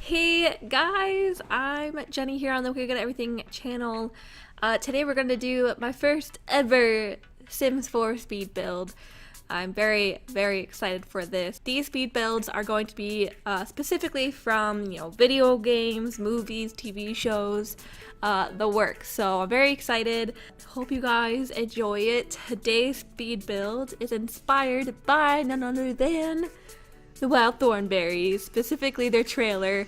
Hey guys, I'm Jenny here on the We're Good at Everything channel. Today we're going to do my first ever Sims 4 speed build. I'm very excited for this. These speed builds are going to be specifically from, video games, movies, TV shows, the works. So I'm very excited. Hope you guys enjoy it. Today's speed build is inspired by none other than the Wild Thornberrys, specifically their trailer,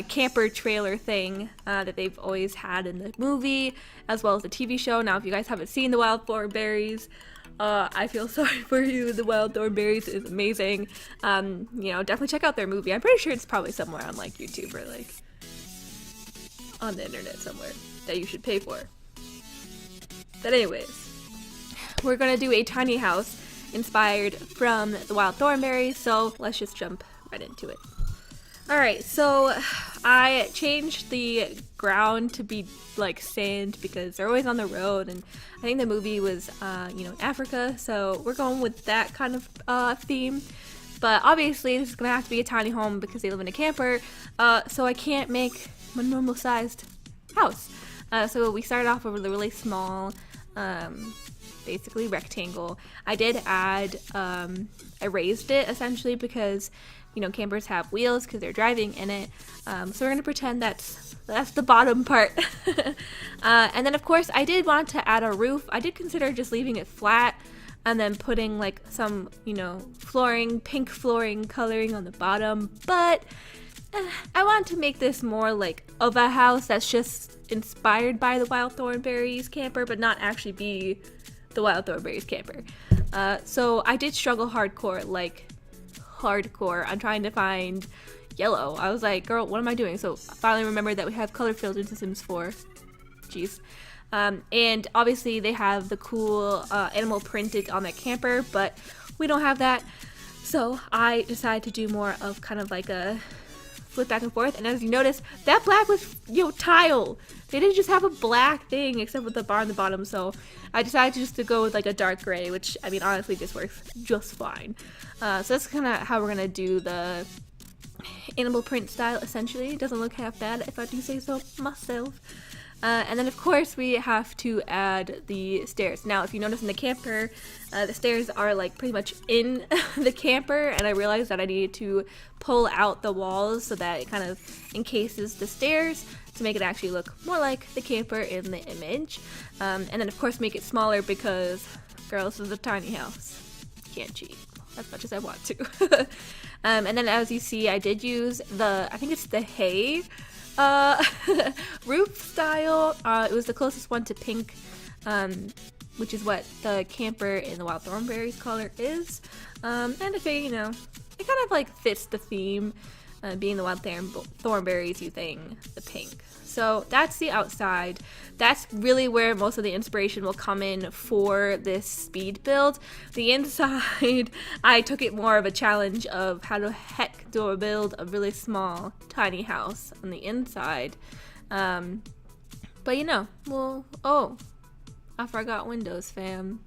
camper trailer thing that they've always had in the movie, as well as the TV show. Now, if you guys haven't seen the Wild Thornberrys, I feel sorry for you. The Wild Thornberrys is amazing. Definitely check out their movie. I'm pretty sure it's probably somewhere on like YouTube or like on the internet somewhere that you should pay for. But anyways, we're gonna do a tiny house inspired from the Wild Thornberrys, so let's just jump right into it. Alright, so I changed the ground to be like sand because they're always on the road, and I think the movie was, Africa, so we're going with that kind of theme. But obviously this is gonna have to be a tiny home because they live in a camper, so I can't make a normal sized house. So we started off with a really small, basically rectangle. I did add, I raised it essentially because, campers have wheels because they're driving in it. So we're gonna pretend that's the bottom part. And then of course I did want to add a roof. I did consider just leaving it flat and then putting like some, flooring, pink flooring coloring on the bottom, but I want to make this more like of a house that's just inspired by the Wild Thornberrys camper, but not actually be the Wild Thornberrys camper. So I did struggle hardcore on trying to find yellow. I was like, girl, what am I doing? So I finally remembered that we have color filters in Sims 4. Jeez. And obviously they have the cool animal printed on their camper, but we don't have that. So I decided to do more of kind of like a flip back and forth. And as you notice, that black was, tile. They didn't just have a black thing except with the bar on the bottom, so I decided just to go with like a dark gray, which I mean honestly just works just fine. So that's kind of how we're gonna do the animal print style essentially. It doesn't look half bad if I do say so myself. And then of course we have to add the stairs. Now if you notice in the camper, the stairs are like pretty much in the camper, and I realized that I needed to pull out the walls so that it kind of encases the stairs to make it actually look more like the camper in the image. And then of course make it smaller because, girl, this is a tiny house. Can't cheat as much as I want to. And then as you see, I did use I think it's the hay roof style. It was the closest one to pink, which is what the camper in the Wild Thornberrys color is. And I figure, it kind of like fits the theme, being the Wild Thornberrys using the pink. So that's the outside. That's really where most of the inspiration will come in for this speed build. The inside, I took it more of a challenge of how the heck do I build a really small, tiny house on the inside. But oh, I forgot windows, fam.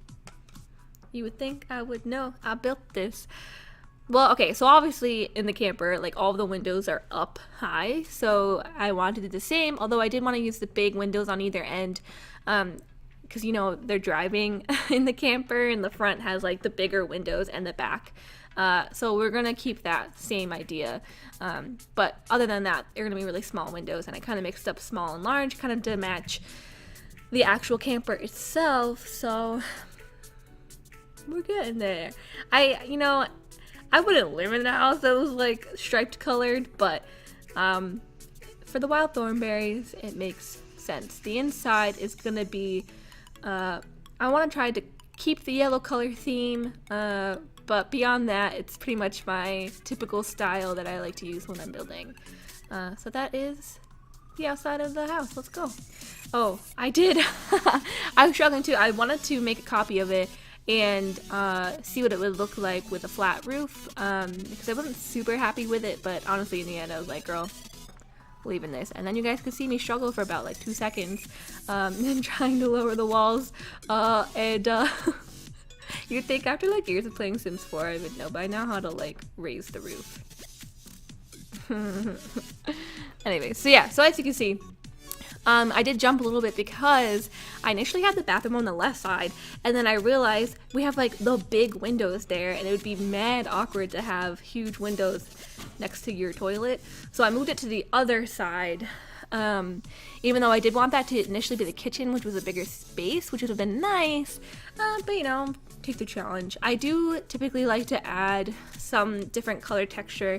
You would think I would know. I built this. Well, okay, so obviously in the camper, like all of the windows are up high, so I wanted to do the same, although I did want to use the big windows on either end, because they're driving in the camper, and the front has like the bigger windows and the back. So we're gonna keep that same idea, but other than that, they're gonna be really small windows, and I kind of mixed up small and large kind of to match the actual camper itself, so we're getting there. I wouldn't live in a house that was like striped colored, but for the Wild Thornberrys, it makes sense. The inside is gonna be, I want to try to keep the yellow color theme, but beyond that, it's pretty much my typical style that I like to use when I'm building. So that is the outside of the house. Let's go. Oh, I did. I was struggling too. I wanted to make a copy of it and see what it would look like with a flat roof, because I wasn't super happy with it, but honestly in the end I was like, girl, leaving this. And then you guys could see me struggle for about like 2 seconds and trying to lower the walls, and you'd think after like years of playing Sims 4 I would know by now how to like raise the roof. Anyway, so yeah, so as you can see, I did jump a little bit because I initially had the bathroom on the left side, and then I realized we have like the big windows there, and it would be mad awkward to have huge windows next to your toilet. So I moved it to the other side, even though I did want that to initially be the kitchen, which was a bigger space, which would have been nice, but you know, take the challenge. I do typically like to add some different color texture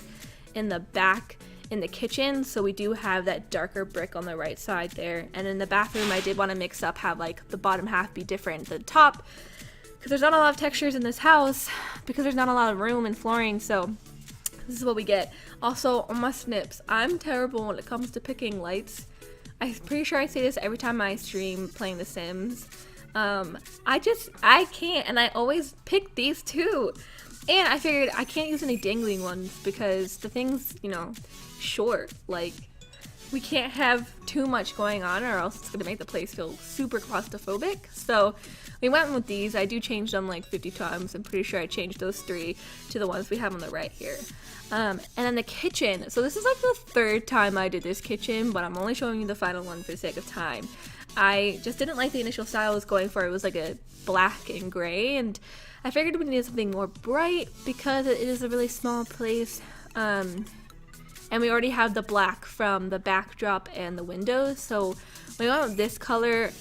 in the back in the kitchen, so we do have that darker brick on the right side there. And in the bathroom, I did want to mix up, have like the bottom half be different than the top, because there's not a lot of textures in this house because there's not a lot of room and flooring, so this is what we get. Also, on my snips, I'm terrible when it comes to picking lights. I'm pretty sure I say this every time I stream playing The Sims. I can't, and I always pick these two. And I figured I can't use any dangling ones because the thing's, you know, short. Like, we can't have too much going on or else it's going to make the place feel super claustrophobic. So we went with these. I do change them like 50 times. I'm pretty sure I changed those 3 to the ones we have on the right here. And then the kitchen. So this is like the 3rd time I did this kitchen, but I'm only showing you the final one for the sake of time. I just didn't like the initial style I was going for. It was like a black and gray, and I figured we needed something more bright because it is a really small place. And we already have the black from the backdrop and the windows, so we went with this color,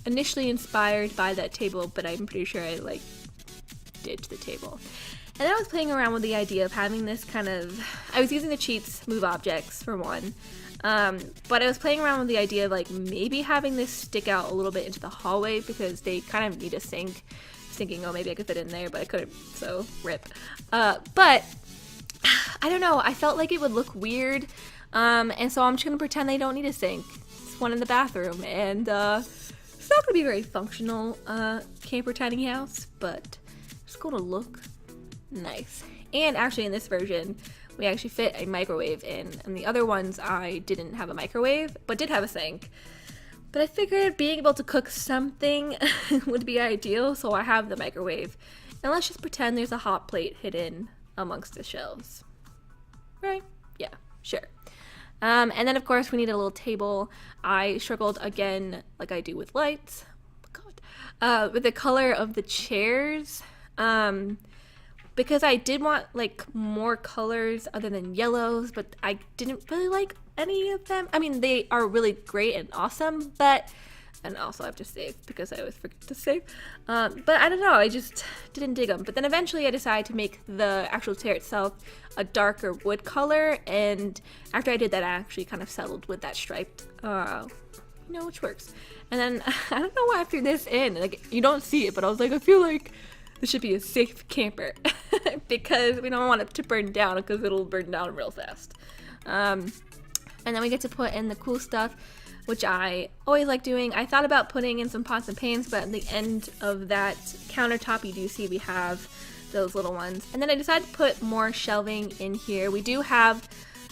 initially inspired by that table, but I'm pretty sure I like ditched the table. And I was playing around with the idea of having this kind of, I was using the cheats, move objects for one, but I was playing around with the idea of like maybe having this stick out a little bit into the hallway because they kind of need a sink. Thinking, oh, maybe I could fit in there, but I couldn't, so rip. But I don't know, I felt like it would look weird, and so I'm just gonna pretend they don't need a sink. It's one in the bathroom, and it's not gonna be very functional camper tiny house, but it's gonna look nice. And actually in this version we actually fit a microwave in, and the other ones I didn't have a microwave but did have a sink. But I figured being able to cook something would be ideal, so I have the microwave. And let's just pretend there's a hot plate hidden amongst the shelves. Right? Yeah, sure. And then of course we need a little table. I struggled again, like I do with lights, with the color of the chairs. Because I did want like more colors other than yellows, but I didn't really like any of them. I mean, they are really great and awesome, but, and also I have to save because I always forget to save. But I don't know, I just didn't dig them. But then eventually I decided to make the actual chair itself a darker wood color, and after I did that, I actually kind of settled with that striped, you know, which works. And then I don't know why I threw this in. Like, you don't see it, but I was like, I feel like this should be a safe camper because we don't want it to burn down because it'll burn down real fast. And then we get to put in the cool stuff, which I always like doing. I thought about putting in some pots and pans, but at the end of that countertop, you do see we have those little ones. And then I decided to put more shelving in here. We do have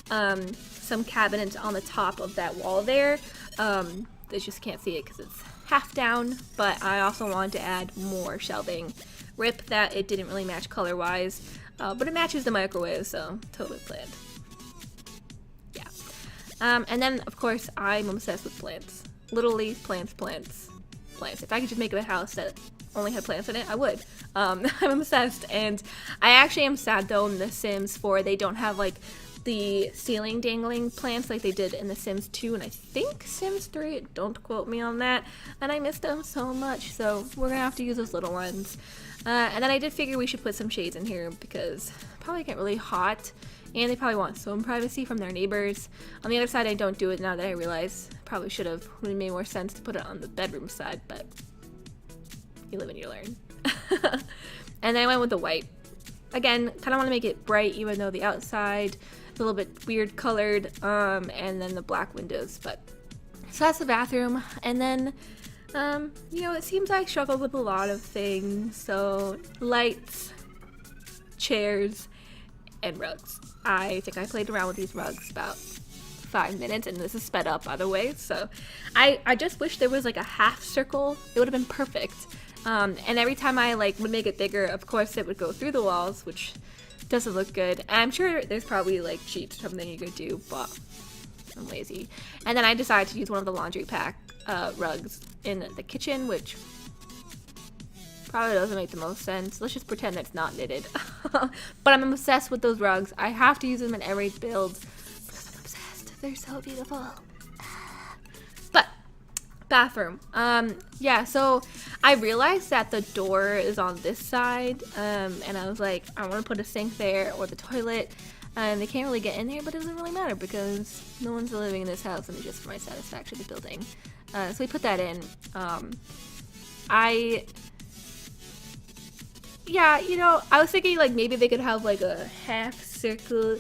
some cabinets on the top of that wall there. They just can't see it because it's half down, but I also wanted to add more shelving. Rip that it didn't really match color-wise, but it matches the microwave, so totally planned. Yeah. And then, of course, I'm obsessed with plants. Literally, plants. If I could just make a house that only had plants in it, I would. I'm obsessed, and I actually am sad, though, in The Sims 4, they don't have, like, the ceiling dangling plants like they did in The Sims 2 and I think Sims 3, don't quote me on that, and I missed them so much, so we're gonna have to use those little ones. And then I did figure we should put some shades in here because probably get really hot and they probably want some privacy from their neighbors. On the other side, I don't do it now that I realize probably should have. Would have made more sense to put it on the bedroom side, but you live and you learn. And then I went with the white. Again, kind of want to make it bright even though the outside a little bit weird colored, and then the black windows. But so that's the bathroom. And then you know, it seems I struggled with a lot of things, so lights, chairs, and rugs. I think I played around with these rugs about 5 minutes, and this is sped up, by the way, so I just wish there was like a half circle. It would have been perfect. And every time I like would make it bigger, of course it would go through the walls, which doesn't look good. I'm sure there's probably like cheap something you could do, but I'm lazy. And then I decided to use one of the laundry pack rugs in the kitchen, which probably doesn't make the most sense. Let's just pretend it's not knitted. But I'm obsessed with those rugs. I have to use them in every build because I'm obsessed. They're so beautiful. But bathroom. Yeah, so I realized that the door is on this side, and I was like, I want to put a sink there or the toilet, and they can't really get in there, but it doesn't really matter because no one's living in this house and it's just for my satisfaction of building. So we put that in. Yeah, you know, I was thinking like maybe they could have like a half circle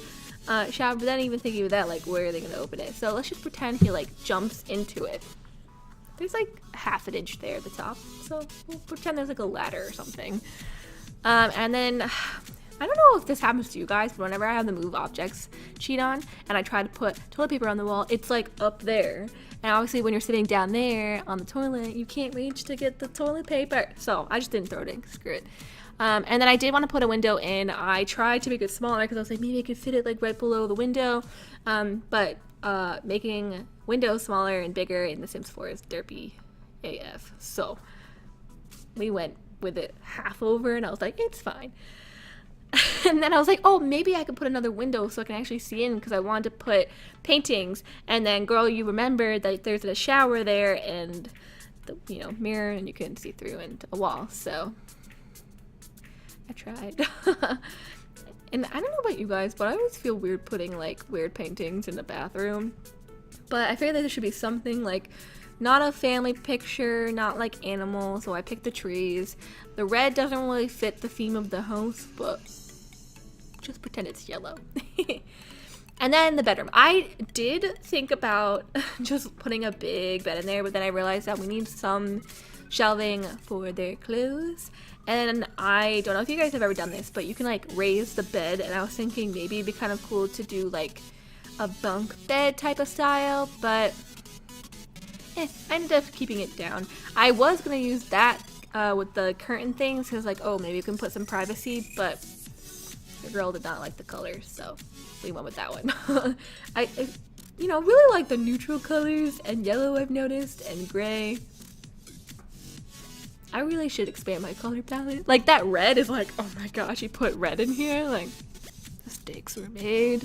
shower, but then even thinking of that, like where are they gonna open it? So let's just pretend he like jumps into it. There's like half an inch there at the top, so we'll pretend there's like a ladder or something. And then I don't know if this happens to you guys, but whenever I have the move objects cheat on and I try to put toilet paper on the wall, it's like up there. And obviously when you're sitting down there on the toilet, you can't reach to get the toilet paper. So I just didn't throw it in, screw it. And then I did want to put a window in. I tried to make it smaller because I was like, maybe I could fit it like right below the window. But making windows smaller and bigger in The Sims 4 is derpy AF. So we went with it half over and I was like, it's fine. And then I was like, oh, maybe I could put another window so I can actually see in because I wanted to put paintings. And then, girl, you remember that there's a shower there and the, you know, mirror and you couldn't see through and a wall. So I tried. And I don't know about you guys, but I always feel weird putting like weird paintings in the bathroom. But I figured that there should be something like not a family picture, not like animals, so I picked the trees. The red doesn't really fit the theme of the house, but just pretend it's yellow. And then the bedroom. I did think about just putting a big bed in there, but then I realized that we need some shelving for their clothes. And I don't know if you guys have ever done this, but you can like raise the bed, and I was thinking maybe it'd be kind of cool to do like a bunk bed type of style, but I ended up keeping it down. I was gonna use that with the curtain things because like, oh, maybe you can put some privacy, but the girl did not like the colors, so we went with that one. I you know, really like the neutral colors and yellow I've noticed and gray. I really should expand my color palette. Like that red is like, oh my gosh, you put red in here? Like, mistakes were made.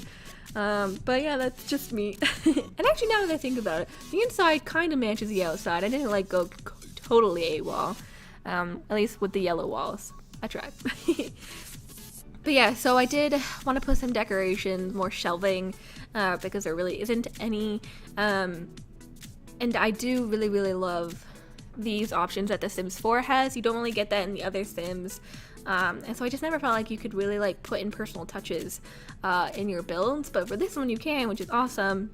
But yeah, that's just me. And actually now that I think about it, the inside kind of matches the outside. I didn't like go totally AWOL. At least with the yellow walls. I tried. But yeah, so I did want to put some decorations, more shelving, because there really isn't any. And I do really, really love these options that The Sims 4 has. You don't really get that in the other Sims. And so I just never felt like you could really like put in personal touches in your builds, but for this one you can, which is awesome.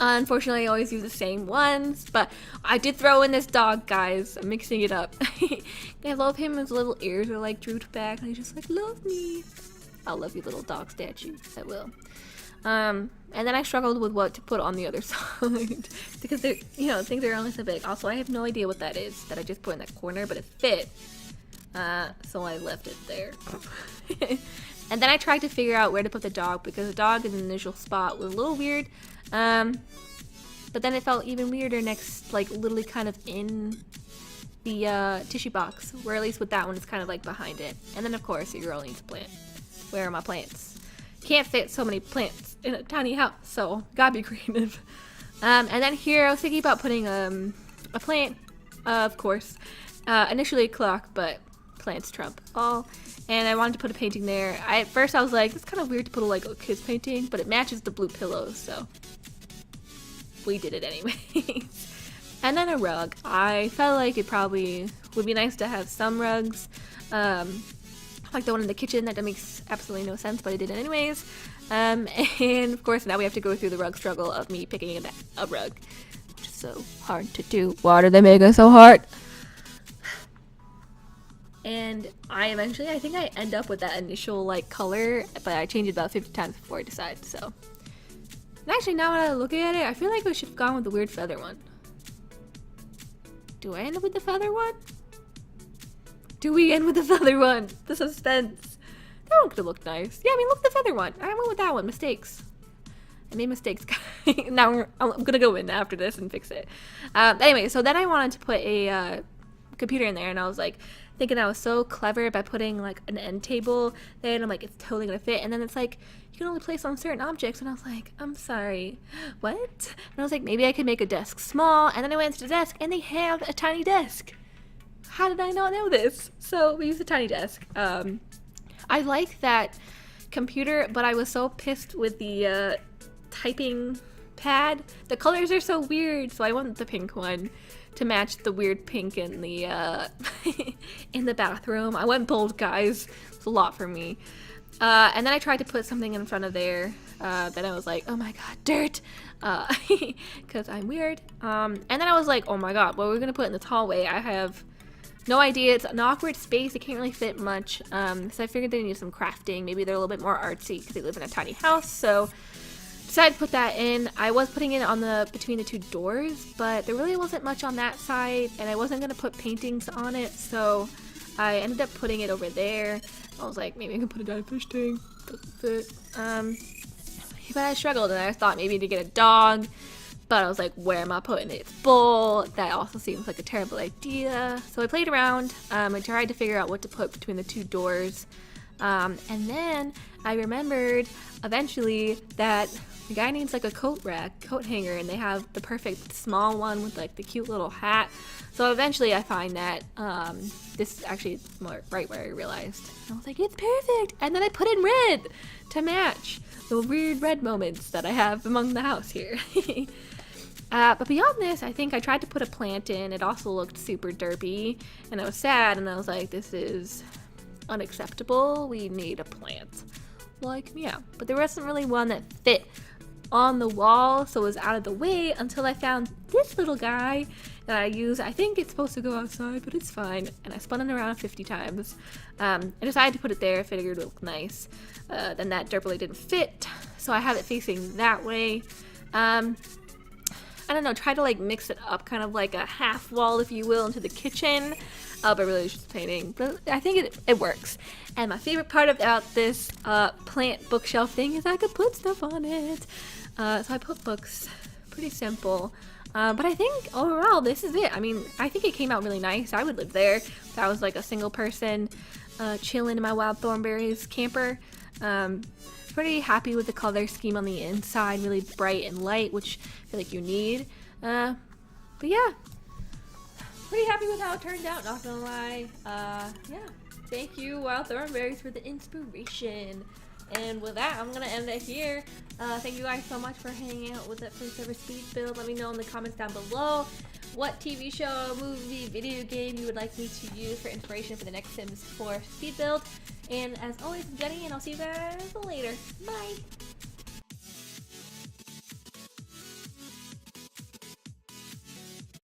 Unfortunately, I always use the same ones, but I did throw in this dog, guys. I'm mixing it up. I love him. His little ears are like drooped back, and he's just like, love me. I'll love you, little dog statue. I will. And then I struggled with what to put on the other side because they're, you know, things are only so big. Also, I have no idea what that is that I just put in that corner, but it fit. So I left it there. And then I tried to figure out where to put the dog because the dog in the initial spot was a little weird. But then it felt even weirder next, like literally kind of in the tissue box, where at least with that one it's kind of like behind it. And then of course your girl needs a plant. Where are my plants? Can't fit so many plants in a tiny house, so gotta be creative. And then here I was thinking about putting a plant, of course. Initially a clock, but plants trump all. And I wanted to put a painting there. At first I was like, it's kind of weird to put a kiss painting, but it matches the blue pillows, so we did it anyway. And then a rug. I felt like it probably would be nice to have some rugs. Like the one in the kitchen, that makes absolutely no sense, but I did it anyways. And of course now we have to go through the rug struggle of me picking a rug, which is so hard to do. Why do they make it so hard? And I think I end up with that initial color, but I change it about 50 times before I decide. So, and actually now when I look at it, I feel like I should have gone with the weird feather one. Do I end up with the feather one? Do we end with the feather one? The suspense. That one could have looked nice. Yeah, I mean, look at the feather one. I went with that one. Mistakes. I made mistakes. Now I'm gonna go in after this and fix it. Anyway, so then I wanted to put a computer in there, and I was like thinking I was so clever by putting like an end table there, and I'm like, it's totally gonna fit. And then it's like, you can only place on certain objects, and I was like, I'm sorry, what? And I was like, maybe I could make a desk small. And then I went to the desk, and they have a tiny desk. How did I not know this? So we used a tiny desk. I like that computer, but I was so pissed with the typing pad. The colors are so weird, so I want the pink one to match the weird pink in the in the bathroom. I went bold, guys. It's a lot for me. And then I tried to put something in front of there. Then I was like, oh my god, dirt, because I'm weird. And then I was like, oh my god, what we're gonna put in this hallway? I have no idea. It's an awkward space. It can't really fit much. So I figured they need some crafting. Maybe they're a little bit more artsy because they live in a tiny house. So decided to put that in. I was putting it on between the two doors, but there really wasn't much on that side, and I wasn't gonna put paintings on it, so I ended up putting it over there. I was like, maybe I can put a giant fish tank. Doesn't fit. But I struggled, and I thought maybe to get a dog, but I was like, where am I putting its bowl? That also seems like a terrible idea. So I played around. I tried to figure out what to put between the two doors, and then I remembered eventually that the guy needs like a coat hanger, and they have the perfect small one with like the cute little hat. So eventually I find that this is actually more right where I realized. I was like, it's perfect, and then I put in red to match the weird red moments that I have among the house here. But beyond this, I think I tried to put a plant in. It also looked super derpy, and I was sad, and I was like, this is unacceptable. We need a plant. Like, yeah, but there wasn't really one that fit on the wall, so it was out of the way until I found this little guy that I use. I think it's supposed to go outside, but it's fine, and I spun it around 50 times. I decided to put it there. I figured it would look nice. Then that derpily didn't fit, so I have it facing that way. I don't know, try to like mix it up, kind of like a half wall, if you will, into the kitchen. But really it's just painting. But I think it works. And my favorite part about this plant bookshelf thing is I could put stuff on it. So I put books. Pretty simple. But I think overall this is it. I mean, I think it came out really nice. I would live there if I was like a single person chilling in my wild Thornberrys camper. Pretty happy with the color scheme on the inside. Really bright and light, which I feel like you need. But yeah. Pretty happy with how it turned out, not gonna lie. Yeah. Thank you, Wild Thornberrys, for the inspiration. And with that, I'm gonna end it here. Thank you guys so much for hanging out with that first ever speed build. Let me know in the comments down below what TV show, movie, video game you would like me to use for inspiration for the next Sims 4 speed build. And as always, I'm Jenny, and I'll see you guys later. Bye!